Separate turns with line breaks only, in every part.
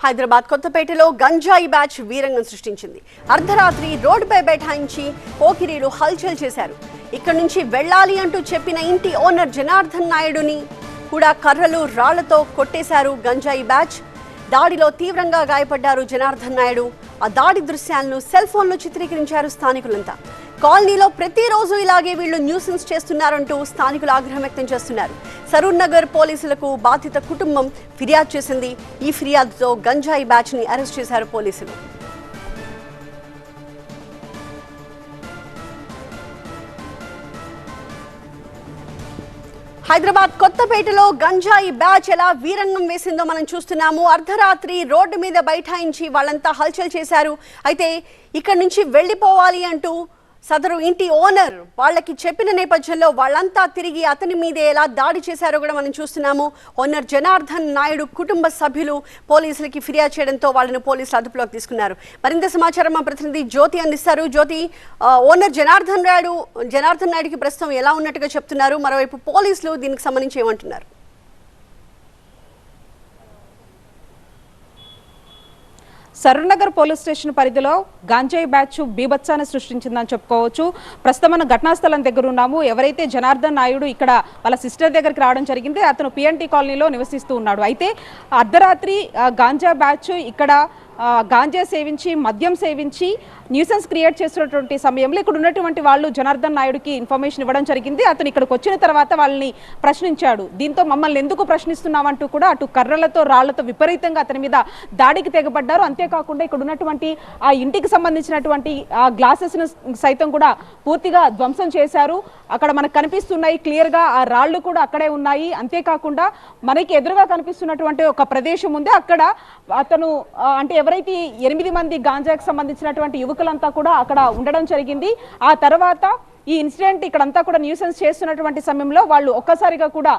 హైదరాబాద్ కొత్తపేటలో గంజాయి బ్యాచ్ వీరంగం సృష్టించింది. అర్ధరాత్రి రోడ్డుపై బైఠాయించి పోకిరీలు హల్చల్ చేశారు. ఇక్కడి నుంచి వెళ్ళాలి అంటూ చెప్పిన ఇంటి ఓనర్ జనార్దన్ నాయుడుని కూడా కర్రలు రాళ్లతో కొట్టేశారు గంజాయి బ్యాచ్. దాడిలో తీవ్రంగా గాయపడ్డారు జనార్దన్ నాయుడు. ఆ దాడి దృశ్యాలను సెల్ ఫోన్లో చిత్రీకరించారు స్థానికులంతా. కాలనీలో ప్రతిరోజు ఇలాగే వీళ్లు న్యూసెన్స్ చేస్తున్నారంటూ స్థానికులు ఆగ్రహం వ్యక్తం చేస్తున్నారు. సరూర్ నగర్ పోలీసులకు బాధిత కుటుంబం ఫిర్యాదు చేసింది. ఈ ఫిర్యాదుతో గంజాయి బ్యాచ్ ని అరెస్ట్ చేశారు పోలీసులు. హైదరాబాద్ కొత్తపేటలో గంజాయి బ్యాచ్ ఎలా వీరంగం వేసిందో మనం చూస్తున్నాము. అర్ధరాత్రి రోడ్డు మీద బైఠాయించి వాళ్ళంతా హల్చల్ చేశారు. అయితే ఇక్కడ నుంచి వెళ్ళిపోవాలి అంటూ సదరు ఇంటి ఓనర్ వాళ్ళకి చెప్పిన నేపథ్యంలో వాళ్ళంతా తిరిగి అతని మీదే ఎలా దాడి చేశారో కూడా మనం చూస్తున్నాము. ఓనర్ జనార్దన్ నాయుడు కుటుంబ సభ్యులు పోలీసులకి ఫిర్యాదు చేయడంతో వాళ్ళని పోలీసులు అదుపులోకి తీసుకున్నారు. మరింత సమాచారం మా ప్రతినిధి జ్యోతి అందిస్తారు. జ్యోతి, ఓనర్ జనార్దన్ నాయుడుకి ప్రస్తుతం ఎలా ఉన్నట్టుగా చెప్తున్నారు? మరోవైపు పోలీసులు దీనికి సంబంధించి ఏమంటున్నారు?
సరూర్ నగర్ పోలీస్ స్టేషన్ పరిధిలో గాంజాయి బ్యాచ్ బీభత్సాన్ని సృష్టించిందని చెప్పుకోవచ్చు. ప్రస్తుతం మనం ఘటనా స్థలం దగ్గర ఉన్నాము. ఎవరైతే జనార్దన్ నాయుడు ఇక్కడ వాళ్ళ సిస్టర్ దగ్గరికి రావడం జరిగింది, అతను పిఎన్టీ కాలనీలో నివసిస్తూ ఉన్నాడు. అయితే అర్ధరాత్రి గాంజా బ్యాచ్ ఇక్కడ గాంజా సేవించి మద్యం సేవించి న్యూసెన్స్ క్రియేట్ చేస్తున్నటువంటి సమయంలో ఇక్కడ ఉన్నటువంటి వాళ్ళు జనార్దన్ నాయుడుకి ఇన్ఫర్మేషన్ ఇవ్వడం జరిగింది. అతను ఇక్కడికి వచ్చిన తర్వాత వాళ్ళని ప్రశ్నించాడు. దీంతో మమ్మల్ని ఎందుకు ప్రశ్నిస్తున్నామంటూ కూడా అటు కర్రలతో రాళ్లతో విపరీతంగా అతని మీద దాడికి తెగబడ్డారు. అంతేకాకుండా ఇక్కడ ఉన్నటువంటి ఆ ఇంటికి సంబంధించినటువంటి ఆ గ్లాసెస్ సైతం కూడా పూర్తిగా ధ్వంసం చేశారు. అక్కడ మనకు కనిపిస్తున్నాయి క్లియర్గా, ఆ రాళ్లు కూడా అక్కడే ఉన్నాయి. అంతేకాకుండా మనకి ఎదురుగా కనిపిస్తున్నటువంటి ఒక ప్రదేశం ఉంది. అక్కడ అతను అంటే ఎవరైతే 8 మంది గాంజాకి సంబంధించినటువంటి యువకులంతా కూడా అక్కడ ఉండడం జరిగింది. ఆ తర్వాత ఈ ఇన్సిడెంట్ ఇక్కడంతా కూడా న్యూసెన్స్ చేస్తున్నటువంటి సమయంలో వాళ్ళు ఒక్కసారిగా కూడా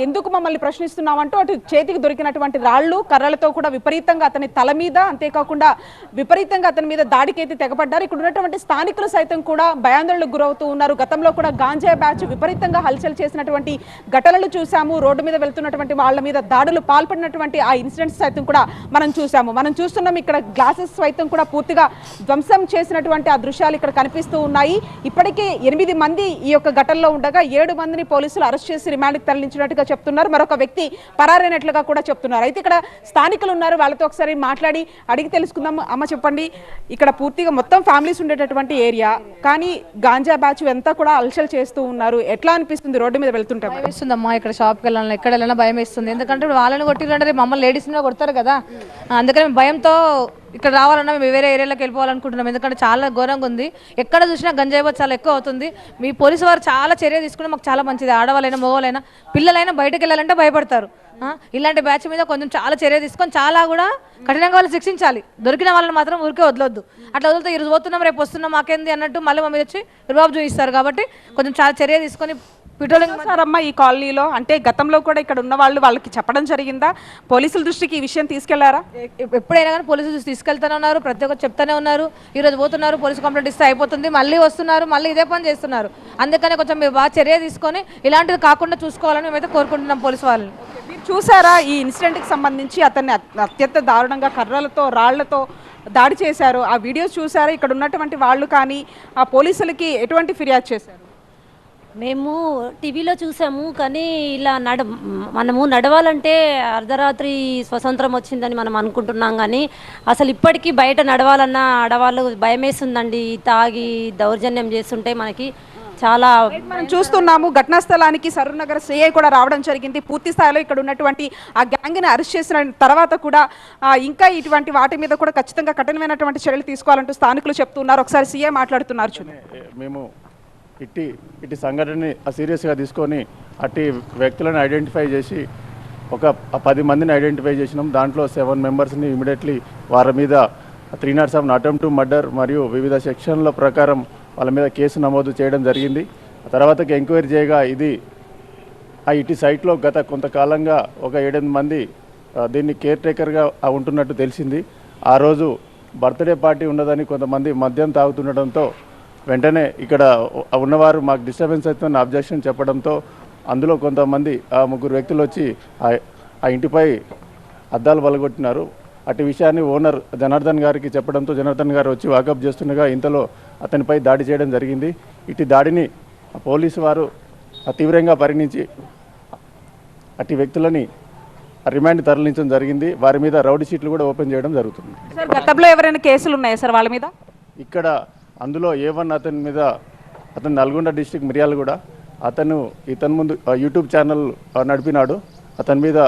ఎందుకు మమ్మల్ని ప్రశ్నిస్తున్నామంటూ అటు చేతికి దొరికినటువంటి రాళ్లు కర్రలతో కూడా విపరీతంగా అతని తల మీద, అంతేకాకుండా విపరీతంగా అతని మీద దాడికైతే తెగబడ్డారు. ఇక్కడ ఉన్నటువంటి స్థానికులు సైతం కూడా భయాందోళనకు గురవుతూ ఉన్నారు. గతంలో కూడా గాంజా బ్యాచ్ విపరీతంగా హల్చల్ చేసినటువంటి ఘటనలు చూసాము. రోడ్డు మీద వెళ్తున్నటువంటి వాళ్ళ మీద దాడులు పాల్పడినటువంటి ఆ ఇన్సిడెంట్స్ సైతం కూడా మనం చూసాము. మనం చూస్తున్నాం ఇక్కడ గ్లాసెస్ సైతం కూడా పూర్తిగా ధ్వంసం చేసినటువంటి ఆ దృశ్యాలు ఇక్కడ కనిపిస్తూ ఉన్నాయి. ఇప్పటికే 8 మంది ఈ యొక్క ఘటనలో ఉండగా 7 మందిని పోలీసులు అరెస్ట్ చేసి రిమాండ్కి తరలించినట్టుగా చెప్తున్నారు. మరొక వ్యక్తి పరారైనట్లుగా కూడా చెప్తున్నారు. అయితే ఇక్కడ స్థానికులు ఉన్నారు, వాళ్ళతో ఒకసారి మాట్లాడి అడిగి తెలుసుకుందాం. అమ్మ చెప్పండి, ఇక్కడ పూర్తిగా మొత్తం ఫ్యామిలీస్ ఉండేటటువంటి ఏరియా, కానీ గాంజా బ్యాచ్ అంతా కూడా అల్చల్ చేస్తూ ఉన్నారు. ఎట్లా అనిపిస్తుంది రోడ్డు మీద వెళ్తుంటే?
భయం వేస్తుంది అమ్మా. ఇక్కడ షాప్కి వెళ్ళాలి, ఎక్కడ వెళ్ళినా భయం వేస్తుంది. ఎందుకంటే వాళ్ళని కొట్టిరంటే మమ్మల్ని లేడీస్ మీద కొడతారు కదా, అందుకని భయంతో ఇక్కడ రావాలన్నా మేము వేరే ఏరియాలోకి వెళ్ళిపోవాలనుకుంటున్నాం. ఎందుకంటే చాలా ఘోరంగా ఉంది. ఎక్కడ చూసినా గంజాయి బ్యాచ్ చాలా ఎక్కువ అవుతుంది. మీ పోలీసు వారు చాలా చర్య తీసుకుంటే మాకు చాలా మంచిది. ఆడవాళ్ళైనా మగవాళ్ళైనా పిల్లలైనా బయటకు వెళ్ళాలంటే భయపడతారు. ఇలాంటి బ్యాచ్ మీద కొంచెం చాలా చర్య తీసుకొని చాలా కూడా కఠినంగా వాళ్ళు శిక్షించాలి. దొరికిన వాళ్ళని మాత్రం ఊరికే వదలొద్దు. అట్లా వదిలితే ఈరోజు పోతున్నాం రేపు వస్తున్నాం మాకేంది అన్నట్టు మళ్ళీ మా మీద వచ్చి రుబాబు చూపిస్తారు. కాబట్టి కొంచెం చాలా చర్య తీసుకొని
సారమ్మ ఈ కాలనీలో అంటే గతంలో కూడా ఇక్కడ ఉన్న వాళ్ళకి చెప్పడం జరిగిందా? పోలీసుల దృష్టికి ఈ విషయం తీసుకెళ్లారా?
ఎప్పుడైనా కానీ పోలీసులు దృష్టి తీసుకెళ్తానే ఉన్నారు. ప్రతి ఒక్కరు చెప్తానే ఉన్నారు. ఈరోజు పోతున్నారు, పోలీసు కంప్లైంట్ ఇస్తే అయిపోతుంది, మళ్ళీ వస్తున్నారు, మళ్ళీ ఇదే పని చేస్తున్నారు. అందుకనే కొంచెం మీరు బాగా చర్య తీసుకొని ఇలాంటిది కాకుండా చూసుకోవాలని మేమైతే కోరుకుంటున్నాం పోలీసు వాళ్ళని.
మీరు చూసారా ఈ ఇన్సిడెంట్కి సంబంధించి అతన్ని అత్యంత దారుణంగా కర్రలతో రాళ్లతో దాడి చేశారు. ఆ వీడియోస్ చూసారా? ఇక్కడ ఉన్నటువంటి వాళ్ళు కానీ ఆ పోలీసులకి ఎటువంటి ఫిర్యాదు చేశారు?
మేము టీవీలో చూసాము, కానీ ఇలా మనము నడవాలంటే అర్ధరాత్రి స్వతంత్రం వచ్చిందని మనం అనుకుంటున్నాం. కానీ అసలు ఇప్పటికీ బయట నడవాలన్నా ఆడవాళ్ళు భయం వేస్తుందండి. తాగి దౌర్జన్యం చేస్తుంటే మనకి చాలా.
మనం చూస్తున్నాము ఘటనా స్థలానికి సరూర్ నగర్ సిఐ కూడా రావడం జరిగింది. పూర్తి స్థాయిలో ఇక్కడ ఉన్నటువంటి ఆ గ్యాంగ్ని అరెస్ట్ చేసిన తర్వాత కూడా ఇంకా ఇటువంటి వాటి మీద కూడా ఖచ్చితంగా కఠినమైనటువంటి చర్యలు తీసుకోవాలంటూ స్థానికులు చెప్తున్నారు. ఒకసారి సిఐ మాట్లాడుతున్నారు.
మేము ఇట్టి సంఘటనని సీరియస్గా తీసుకొని అట్టి వ్యక్తులను ఐడెంటిఫై చేసి ఒక 10 మందిని ఐడెంటిఫై చేసినాం. దాంట్లో 7 మెంబర్స్ని ఇమీడియట్లీ వారి మీద 307 అటెంప్ట్ టు మర్డర్ మరియు వివిధ సెక్షన్ల ప్రకారం వాళ్ళ మీద కేసు నమోదు చేయడం జరిగింది. ఆ తర్వాతకి ఎంక్వైరీ చేయగా ఇది ఇటు సైట్లో గత కొంతకాలంగా ఒక 7-8 మంది దీన్ని కేర్ టేకర్గా ఉంటున్నట్టు తెలిసింది. ఆ రోజు బర్త్డే పార్టీ ఉన్నదని కొంతమంది మద్యం తాగుతుండడంతో వెంటనే ఇక్కడ ఉన్నవారు మాకు డిస్టర్బెన్స్ అవుతుందని అబ్జెక్షన్ చెప్పడంతో అందులో కొంతమంది 3 వ్యక్తులు వచ్చి ఆ ఇంటిపై అద్దాలు పలగొట్టినారు. అటు విషయాన్ని ఓనర్ జనార్దన్ గారికి చెప్పడంతో జనార్దన్ గారు వచ్చి వాకప్ చేస్తుండగా ఇంతలో అతనిపై దాడి చేయడం జరిగింది. ఇటు దాడిని పోలీసు వారు తీవ్రంగా పరిగణించి అటు వ్యక్తులని రిమాండ్ తరలించడం జరిగింది. వారి మీద రౌడీ షీట్లు కూడా ఓపెన్ చేయడం జరుగుతుంది.
సార్ గతంలో ఎవరైనా కేసులు ఉన్నాయా సార్ వాళ్ళ మీద?
ఇక్కడ అందులో A1 అతని మీద, అతను నల్గొండ డిస్టిక్ మిర్యాలగూడ, ఇతని ముందు యూట్యూబ్ ఛానల్ నడిపినాడు. అతని మీద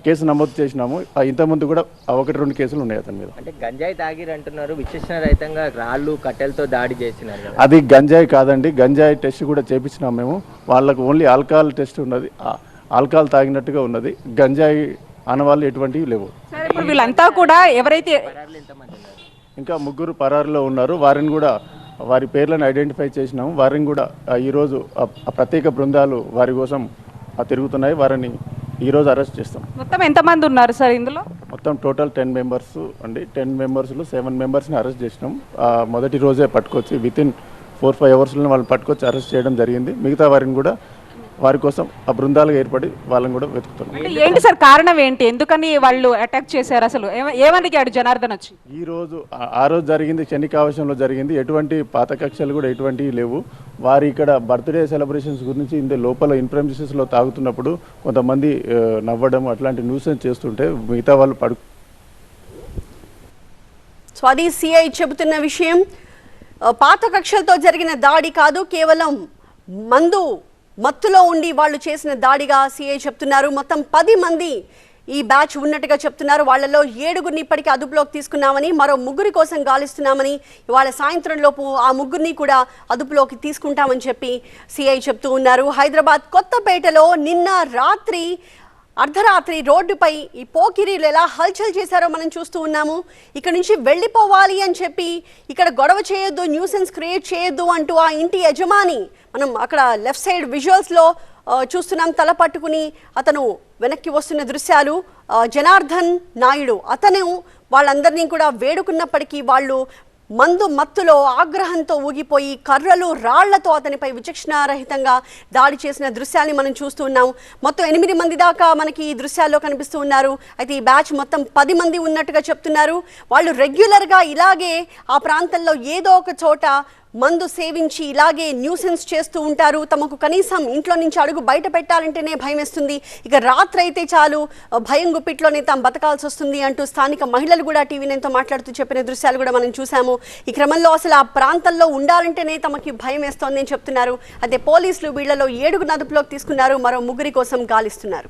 కేసు నమోదు చేసినాము. ఇంతకుముందు కూడా 1-2 కేసులు ఉన్నాయి అతని మీద.
అంటే గంజాయి తాగిరు అంటున్నారు, విచక్షణ రహితంగా రాళ్ళు కట్టెలతో దాడి చేసినారు కదా.
అది గంజాయి కాదండి, గంజాయి టెస్ట్ కూడా చేపించినాం మేము. వాళ్ళకు ఓన్లీ ఆల్కహాల్ టెస్ట్ ఉన్నది, ఆల్కహాల్ తాగినట్టుగా ఉన్నది. గంజాయి ఆనవాళ్ళు ఎటువంటివి లేవు.
సార్ ఇప్పుడు వీళ్ళంతా కూడా ఎవరైతే
ఇంకా 3 పరారులో ఉన్నారు. వారిని కూడా వారి పేర్లను ఐడెంటిఫై చేసినాము. వారిని కూడా ఈరోజు ప్రత్యేక బృందాలు వారి కోసం తిరుగుతున్నాయి. వారిని ఈరోజు అరెస్ట్ చేస్తాం.
మొత్తం ఎంతమంది ఉన్నారు సార్ ఇందులో?
మొత్తం టోటల్ 10 మెంబర్స్ అండి. 10 మెంబర్స్లో 7 మెంబర్స్ని అరెస్ట్ చేసినాం. మొదటి రోజే పట్టుకొచ్చి వితిన్ 4-5 అవర్స్లో వాళ్ళని పట్టుకొచ్చి అరెస్ట్ చేయడం జరిగింది. మిగతా వారిని కూడా వారి కోసం బృందాలుగా ఏర్పడి వాళ్ళని కూడా వెతుకుతున్నాం.
అంటే ఏంటి సార్ కారణం ఏంటి? ఎందుకని వాళ్ళు అటాక్ చేశారు? అసలు ఏమడిగాడు జనార్దన్ వచ్చి?
ఈరోజు ఆ రోజు జరిగింది క్షణికావేశంలో జరిగింది. ఎటువంటి పాత కక్షలు కూడా ఎటువంటివి లేవు. వారి ఇక్కడ బర్త్డే సెలబ్రేషన్స్ గురించి ఇంత లోపల ఇన్ఫ్రెమిసెస్లో తాగుతున్నప్పుడు కొంతమంది నవ్వడం అట్లాంటి న్యూసెన్స్ చేస్తుంటే మిగతా వాళ్ళు
సో అది సిఐ చెబుతున్న విషయం. పాత కక్షలతో జరిగిన దాడి కాదు, కేవలం మత్తులో ఉండి వాళ్ళు చేసిన దాడిగా సిఐ చెప్తున్నారు. మొత్తం 10 మంది ఈ బ్యాచ్ ఉన్నట్టుగా చెప్తున్నారు. వాళ్ళలో 7గురిని ఇప్పటికీ అదుపులోకి తీసుకున్నామని, మరో 3 కోసం గాలిస్తున్నామని, ఇవాళ సాయంత్రం లోపు ఆ 3 కూడా అదుపులోకి తీసుకుంటామని చెప్పి సిఐ చెప్తూ ఉన్నారు. హైదరాబాద్ కొత్తపేటలో నిన్న రాత్రి అర్ధరాత్రి రోడ్డుపై ఈ పోకిరీలు ఎలా హల్చల్ చేశారో మనం చూస్తూ ఉన్నాము. ఇక్కడ నుంచి వెళ్ళిపోవాలి అని చెప్పి ఇక్కడ గొడవ చేయొద్దు, న్యూసెన్స్ క్రియేట్ చేయొద్దు అంటూ ఆ ఇంటి యజమాని, మనం అక్కడ లెఫ్ట్ సైడ్ విజువల్స్లో చూస్తున్నాం, తల పట్టుకుని అతను వెనక్కి వస్తున్న దృశ్యాలు. జనార్దన్ నాయుడు అతను వాళ్ళందరినీ కూడా వేడుకున్నప్పటికీ వాళ్ళు మత్తులో ఆగ్రహంతో ఊగిపోయి కర్రలు రాళ్లతో అతనిపై విచక్షణారహితంగా దాడి చేసిన దృశ్యాన్ని మనం చూస్తూ ఉన్నాం. మొత్తం 8 మంది దాకా మనకి ఈ దృశ్యాల్లో కనిపిస్తూ ఉన్నారు. అయితే ఈ బ్యాచ్ మొత్తం 10 మంది ఉన్నట్టుగా చెప్తున్నారు. వాళ్ళు రెగ్యులర్గా ఇలాగే ఆ ప్రాంతంలో ఏదో ఒక చోట మందు సేవించి ఇలాగే న్యూసెన్స్ చేస్తూ ఉంటారు. తమకు కనీసం ఇంట్లో నుంచి అడుగు బయట పెట్టాలంటేనే భయం వేస్తుంది, ఇక రాత్రి అయితే చాలు భయం గుప్పిట్లోనే తాము బతకాల్సి వస్తుంది అంటూ స్థానిక మహిళలు కూడా టీవీ నైన్తో మాట్లాడుతూ చెప్పిన దృశ్యాలు కూడా మనం చూసాము. ఈ క్రమంలో అసలు ఆ ప్రాంతంలో ఉండాలంటేనే తమకి భయం వేస్తోంది అని చెప్తున్నారు. అదే పోలీసులు వీళ్లలో 7 అదుపులోకి తీసుకున్నారు, మరో 3 కోసం గాలిస్తున్నారు.